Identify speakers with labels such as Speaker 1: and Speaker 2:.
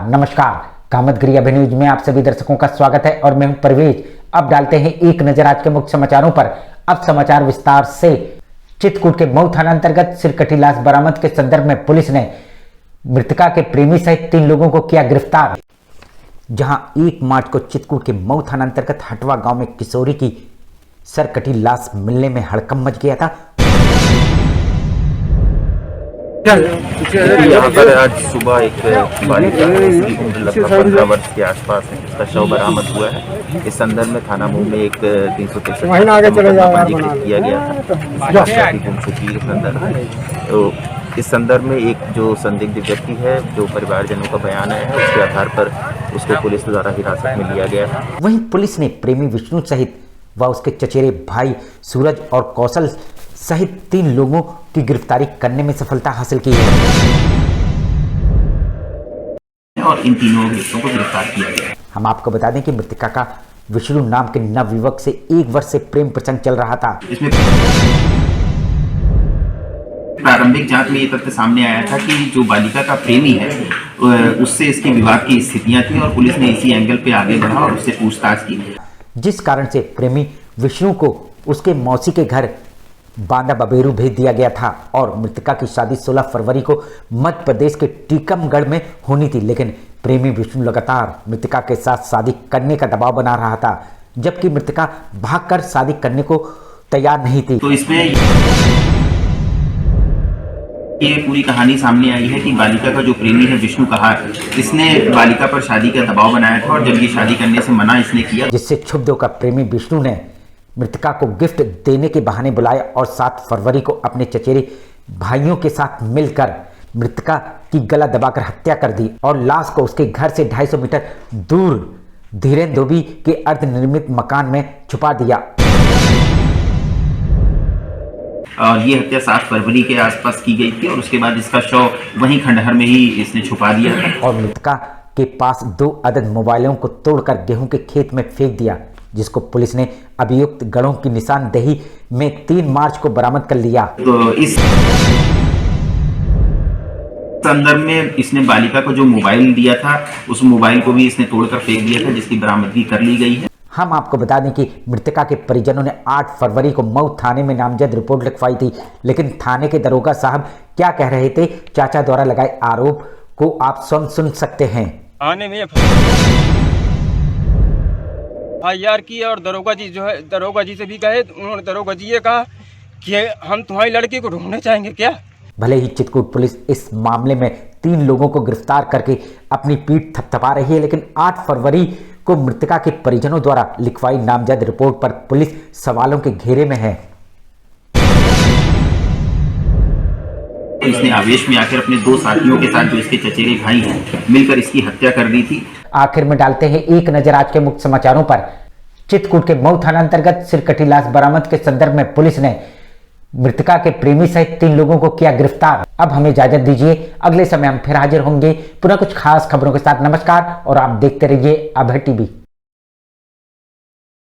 Speaker 1: नमस्कार। कामतगिरी अभिन्यूज में आप सभी दर्शकों का स्वागत है और मैं हूं परवेज। अब डालते हैं एक नजर आज के मुख्य समाचारों पर। अब समाचार विस्तार से। चित्रकूट के मऊ थाना अंतर्गत सिरकटी लाश बरामद के संदर्भ में पुलिस ने मृतका के प्रेमी सहित 3 लोगों को किया गिरफ्तार। जहां 1 मार्च को चित्रकूट के मऊ थाना अंतर्गत हटवा गांव में किशोरी की सरकटी लाश मिलने में हड़कंप मच गया था।
Speaker 2: यहाँ पर आज सुबह एक बालिका जिसकी उम्र लगभग 15 वर्ष के आसपास है, उसका शव बरामद हुआ है। इस संदर्भ में थाना मुंह में एक 363 पंजीकृत किया गया था गुमशुदगी के संदर्भ में। तो इस संदर्भ में एक जो संदिग्ध व्यक्ति है, जो परिवारजनों का बयान आया है, उसके आधार पर उसको पुलिस द्वारा हिरासत में लिया गया है।
Speaker 1: वहीं पुलिस ने प्रेमी विष्णु सहित व उसके चचेरे भाई सूरज और कौशल सहित 3 लोगों की गिरफ्तारी करने में सफलता हासिल की है
Speaker 2: और इन तीनों व्यक्तियों को गिरफ्तार किया गया।
Speaker 1: हम आपको बता दें कि मृतका का विष्णु नाम के नवयुवक से 1 वर्ष से प्रेम प्रसंग चल रहा था।
Speaker 2: इसमें प्रारंभिक जांच में ये तथ्य सामने आया था कि जो बालिका का प्रेमी है उससे इसकी विवाद की स्थितियां थी और पुलिस ने इसी एंगल पे आगे बढ़ा और उससे पूछताछ की,
Speaker 1: जिस कारण से प्रेमी विष्णु को उसके मौसी के घर बांदा बबेरू भेज दिया गया था और मृतका की शादी 16 फरवरी को मध्य प्रदेश के टीकमगढ़ में होनी थी। लेकिन प्रेमी विष्णु लगातार मृतका के साथ शादी करने का दबाव बना रहा था, जबकि मृतका भागकर शादी करने को तैयार नहीं थी।
Speaker 2: तो इसमें ये पूरी कहानी सामने आई है कि बालिका का जो प्रेमी है विष्णु कहार, इसने बालिका पर शादी का दबाव बनाया था और जब ये शादी करने से मना इसने किया,
Speaker 1: जिससे क्षुब्ध होकर प्रेमी विष्णु ने मृतका को गिफ्ट देने के बहाने बुलाया और 7 फरवरी को अपने चचेरे भाइयों के साथ मिलकर मृतका की गला दबाकर हत्या कर दी और लाश को उसके घर से 250 मीटर दूर धीरेन धोबी के अर्धनिर्मित मकान में छुपा दिया।
Speaker 2: और ये हत्या 7 फरवरी के आसपास की गई थी और उसके बाद इसका शव वहीं खंडहर में ही इसने छुपा दिया था
Speaker 1: और मृतका के पास 2 अदद मोबाइलों को तोड़कर गेहूं के खेत में फेंक दिया, जिसको पुलिस ने अभियुक्त गणों की निशानदेही में 3 मार्च को बरामद कर लिया।
Speaker 2: तो इस संदर्भ में इसने बालिका को जो मोबाइल दिया था उस मोबाइल को भी इसने तोड़कर फेंक दिया था, जिसकी बरामदगी कर ली गई है।
Speaker 1: हम आपको बता दें कि मृतका के परिजनों ने 8 फरवरी को मऊ थाने में नामजद रिपोर्ट लिखवाई थी, लेकिन थाने के दरोगा साहब क्या कह रहे थे, चाचा द्वारा लगाए आरोप को आप स्वयं सुन सकते हैं।
Speaker 3: आने में यार की और दरोगा जी जो है, दरोगा जी से भी कहे, उन्होंने दरोगा जी ये कहा कि हम तुम्हारी लड़की को ढूंढने चाहेंगे क्या।
Speaker 1: भले ही चित्रकूट पुलिस इस मामले में 3 लोगों को गिरफ्तार करके अपनी पीठ थपथपा रही है, लेकिन 8 फरवरी को मृतका के परिजनों द्वारा लिखवाई नामजद रिपोर्ट पर पुलिस सवालों के घेरे में है।
Speaker 2: इसने आवेश में आकर अपने 2 साथियों के साथ, जो इसके चचेरे भाई हैं, मिलकर इसकी हत्या कर दी थी।
Speaker 1: आखिर में डालते हैं एक नजर आज के मुख्य समाचारों पर। चित्रकूट के मऊ थाना अंतर्गत सिरकटी लाश बरामद के संदर्भ में पुलिस ने मृतका के प्रेमी सहित 3 लोगों को किया गिरफ्तार। अब हमें इजाजत दीजिए, अगले समय हम फिर हाजिर होंगे पुनः कुछ खास खबरों के साथ। नमस्कार और आप देखते रहिए अभय टीवी।